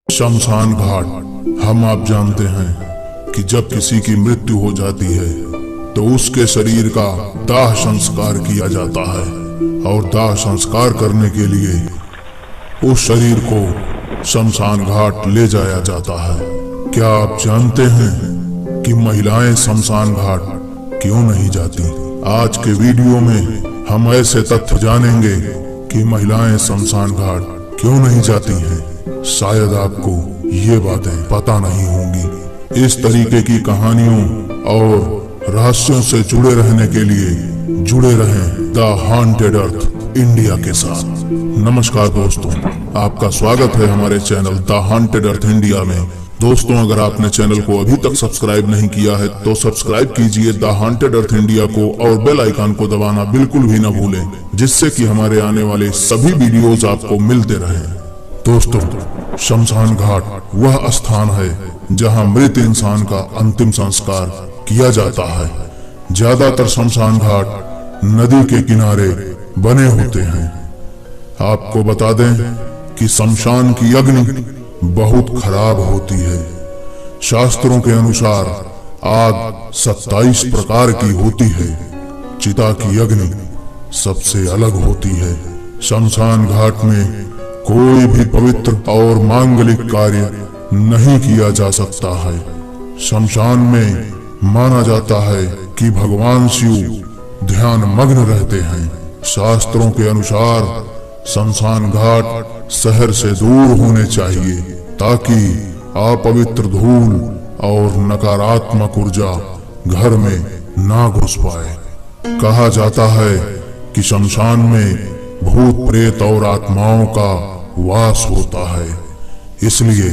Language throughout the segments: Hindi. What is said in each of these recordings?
शमशान घाट। हम आप जानते हैं कि जब किसी की मृत्यु हो जाती है तो उसके शरीर का दाह संस्कार किया जाता है और दाह संस्कार करने के लिए उस शरीर को शमशान घाट ले जाया जाता है। क्या आप जानते हैं कि महिलाएं शमशान घाट क्यों नहीं जाती? आज के वीडियो में हम ऐसे तथ्य जानेंगे कि महिलाएं शमशान घाट क्यों नहीं जाती हैं। शायद आपको ये बातें पता नहीं होंगी। इस तरीके की कहानियों और रहस्यों से जुड़े रहने के लिए जुड़े रहें द हॉन्टेड अर्थ इंडिया के साथ। नमस्कार दोस्तों, आपका स्वागत है हमारे channel the haunted earth India में। दोस्तों, अगर आपने चैनल को अभी तक सब्सक्राइब नहीं किया है तो सब्सक्राइब कीजिए द हॉन्टेड अर्थ इंडिया को और बेल आइकन को दबाना बिल्कुल भी न भूलें, जिससे कि हमारे आने वाले सभी वीडियोस आपको मिलते रहें। दोस्तों, शमशान घाट वह स्थान है जहां मृत इंसान का अंतिम संस्कार किया जाता है। ज्यादातर शमशान घाट नदी के किनारे बने होते हैं। आपको बता दें कि शमशान की अग्नि बहुत खराब होती है। शास्त्रों के अनुसार आग 27 प्रकार की होती है। चिता की अग्नि सबसे अलग होती है। शमशान घाट में कोई भी पवित्र और मांगलिक कार्य नहीं किया जा सकता है। शमशान में माना जाता है कि भगवान शिव ध्यान मग्न रहते हैं। शास्त्रों के अनुसार शमशान घाट शहर से दूर होने चाहिए ताकि अपवित्र धूल और नकारात्मक ऊर्जा घर में ना घुस पाए। कहा जाता है कि शमशान में भूत प्रेत और आत्माओं का वास होता है, इसलिए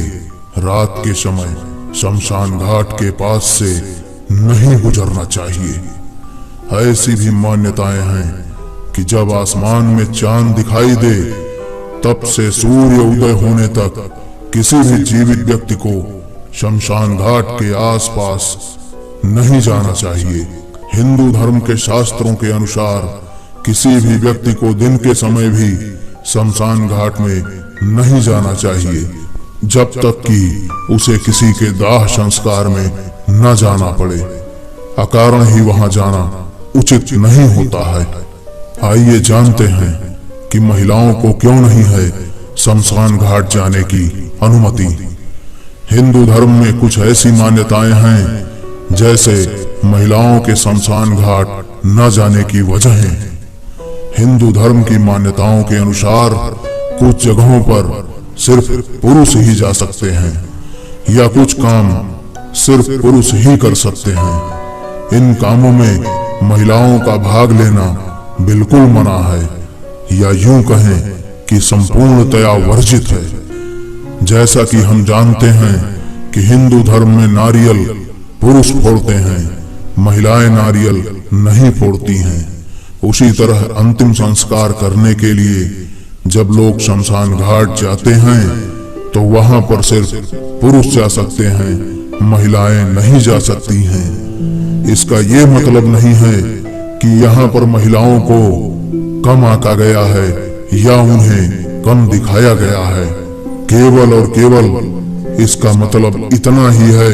रात के समय शमशान घाट के पास से नहीं गुजरना चाहिए। ऐसी भी मान्यताएं हैं कि जब आसमान में चांद दिखाई दे तब से सूर्य उदय होने तक किसी भी जीवित व्यक्ति को शमशान घाट के आसपास नहीं जाना चाहिए। हिंदू धर्म के शास्त्रों के अनुसार किसी भी व्यक्ति को दिन के समय भी शमशान घाट में नहीं जाना चाहिए जब तक कि उसे किसी के दाह संस्कार में न जाना पड़े। अकारण ही वहां जाना उचित नहीं होता है। आइए जानते हैं कि महिलाओं को क्यों नहीं है शमशान घाट जाने की अनुमति। हिंदू धर्म में कुछ ऐसी मान्यताएं हैं जैसे महिलाओं के शमशान घाट न जाने की वजहें। हिंदू धर्म की मान्यताओं के अनुसार कुछ जगहों पर सिर्फ पुरुष ही जा सकते हैं या कुछ काम सिर्फ पुरुष ही कर सकते हैं। इन कामों में महिलाओं का भाग लेना बिल्कुल मना है, या यूं कहें कि संपूर्णतया वर्जित है। जैसा कि हम जानते हैं कि हिंदू धर्म में नारियल पुरुष फोड़ते हैं, महिलाएं नारियल नहीं फोड़ती हैं। उसी तरह अंतिम संस्कार करने के लिए जब लोग शमशान घाट जाते हैं तो वहां पर सिर्फ पुरुष जा सकते हैं, महिलाएं नहीं जा सकती हैं। इसका ये मतलब नहीं है कि यहाँ पर महिलाओं को कम आंका गया है या उन्हें कम दिखाया गया है। केवल और केवल इसका मतलब इतना ही है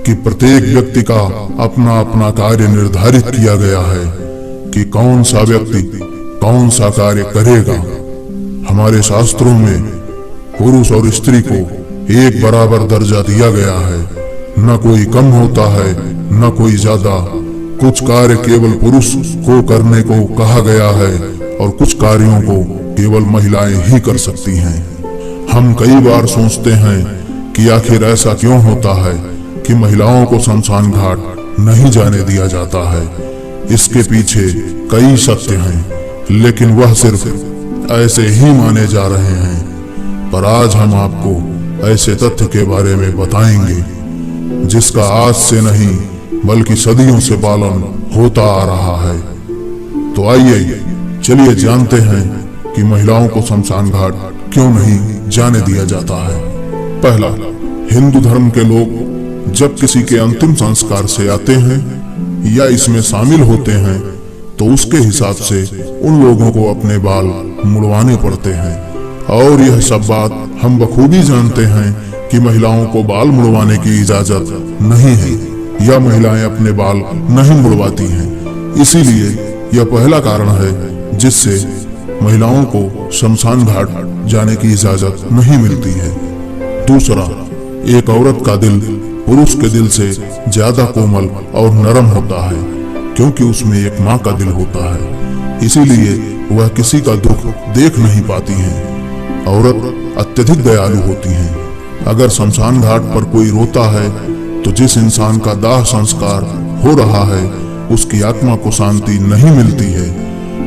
कि प्रत्येक व्यक्ति का अपना अपना कार्य निर्धारित किया गया है कि कौन सा व्यक्ति कौन सा कार्य करेगा। हमारे शास्त्रों में पुरुष और स्त्री को एक बराबर दर्जा दिया गया है। न कोई कम होता है न कोई ज्यादा। कुछ कार्य केवल पुरुष को करने को कहा गया है और कुछ कार्यों को केवल महिलाएं ही कर सकती हैं। हम कई बार सोचते हैं कि आखिर ऐसा क्यों होता है कि महिलाओं को शमशान घाट नहीं जाने दिया जाता है। इसके पीछे कई सत्य हैं, लेकिन वह सिर्फ ऐसे ही माने जा रहे हैं। पर आज हम आपको ऐसे तथ्य के बारे में बताएंगे जिसका आज से नहीं बल्कि सदियों से पालन होता आ रहा है। तो आइए चलिए जानते हैं कि महिलाओं को शमशान घाट क्यों नहीं जाने दिया जाता है। पहला, हिंदू धर्म के लोग जब किसी के अंतिम संस्कार से आते हैं या इसमें शामिल होते हैं तो उसके हिसाब से उन लोगों को अपने बाल मुड़वाने पड़ते हैं। और यह सब बात हम बखूबी जानते हैं कि महिलाओं को बाल मुड़वाने की इजाजत नहीं है या महिलाएं अपने बाल नहीं मुड़वाती हैं। इसीलिए यह पहला कारण है जिससे महिलाओं को शमशान घाट जाने की इजाजत नहीं मिलती है। दूसरा, एक औरत का दिल पुरुष के दिल से ज्यादा कोमल और नरम होता है, क्योंकि उसमें एक माँ का दिल होता है। इसीलिए वह किसी का दुख देख नहीं पाती हैं। औरत अत्यधिक दयालु होती हैं। अगर शमशान घाट पर कोई रोता है तो जिस इंसान का दाह संस्कार हो रहा है उसकी आत्मा को शांति नहीं मिलती है।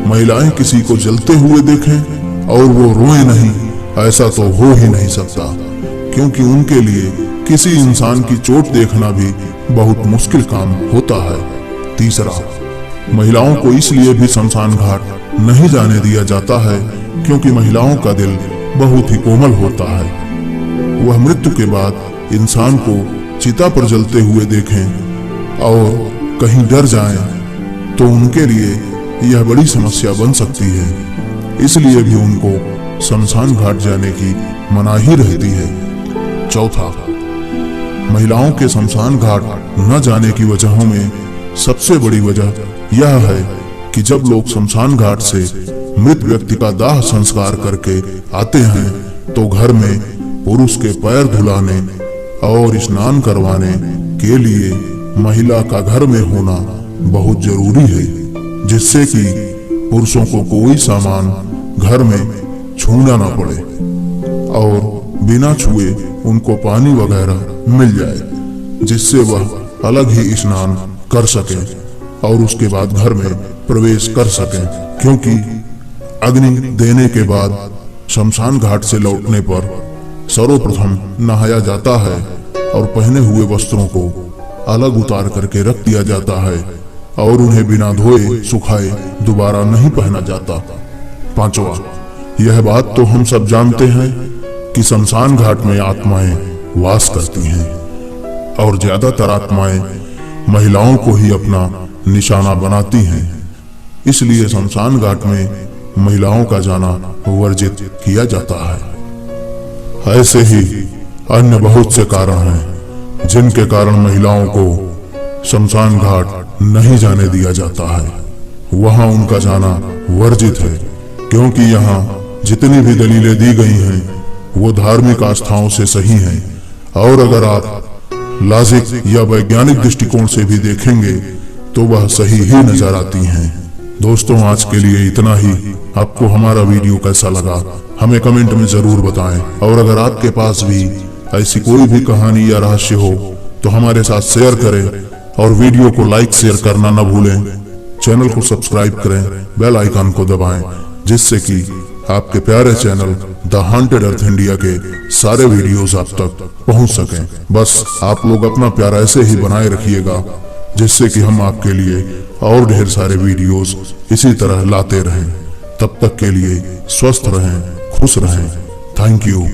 महिलाएं किसी को जलते हुए देखें और वो रोए नहीं, ऐसा तो हो ही नहीं सकता, क्योंकि उनके लिए किसी इंसान की चोट देखना भी बहुत मुश्किल काम होता है। तीसरा, महिलाओं को इसलिए भी शमशान घाट नहीं जाने दिया जाता है क्योंकि महिलाओं का दिल बहुत ही कोमल होता है। वह मृत्यु के बाद इंसान को चिता पर जलते हुए देखें और कहीं डर जाएं तो उनके लिए यह बड़ी समस्या बन सकती है। इसलिए भी उनको शमशान घाट जाने की मनाही रहती है। चौथा, महिलाओं के शमशान घाट न जाने की वजहों में सबसे बड़ी वजह यह है कि जब लोग शमशान घाट से मृत व्यक्ति का दाह संस्कार करके आते हैं तो घर में पुरुष के पैर धुलाने और स्नान करवाने के लिए महिला का घर में होना बहुत जरूरी है, जिससे कि पुरुषों को कोई सामान घर में छूना ना पड़े और बिना छुए उनको पानी वगैरह मिल जाए, जिससे वह अलग ही स्नान कर सके और उसके बाद घर में प्रवेश कर सके। क्योंकि अग्नि देने के बाद शमशान घाट से लौटने पर सर्वप्रथम नहाया जाता है और पहने हुए वस्त्रों को अलग उतार करके रख दिया जाता है और उन्हें बिना धोए सुखाए दोबारा नहीं पहना जाता। पांचवा, यह बात तो हम सब जानते हैं कि शमशान घाट में आत्माएं वास करती हैं और ज्यादातर आत्माएं महिलाओं को ही अपना निशाना बनाती हैं। इसलिए शमशान घाट में महिलाओं का जाना वर्जित किया जाता है। ऐसे ही अन्य बहुत से कारण हैं जिनके कारण महिलाओं को शमशान घाट नहीं जाने दिया जाता है। वहां उनका जाना वर्जित है, क्योंकि यहाँ जितनी भी दलीलें दी गई हैं वो धार्मिक आस्थाओं से सही हैं, और अगर आप लॉजिक या वैज्ञानिक दृष्टिकोण से भी देखेंगे तो वह सही ही नजर आती हैं। दोस्तों, आज के लिए इतना ही। आपको हमारा वीडियो कैसा लगा हमें कमेंट में जरूर बताएं, और अगर आपके पास भी ऐसी कोई भी कहानी या रहस्य हो तो हमारे साथ शेयर करें और वीडियो को लाइक शेयर करना न भूलें। चैनल को सब्सक्राइब करें, बेल आइकन को दबाएं, जिससे कि आपके प्यारे channel the haunted earth India के सारे वीडियोस आप तक पहुंच सकें। बस आप लोग अपना प्यार ऐसे ही बनाए रखिएगा, जिससे कि हम आपके लिए और ढेर सारे वीडियोस इसी तरह लाते रहें। तब तक के लिए स्वस्थ रहें, खुश रहें। Thank you.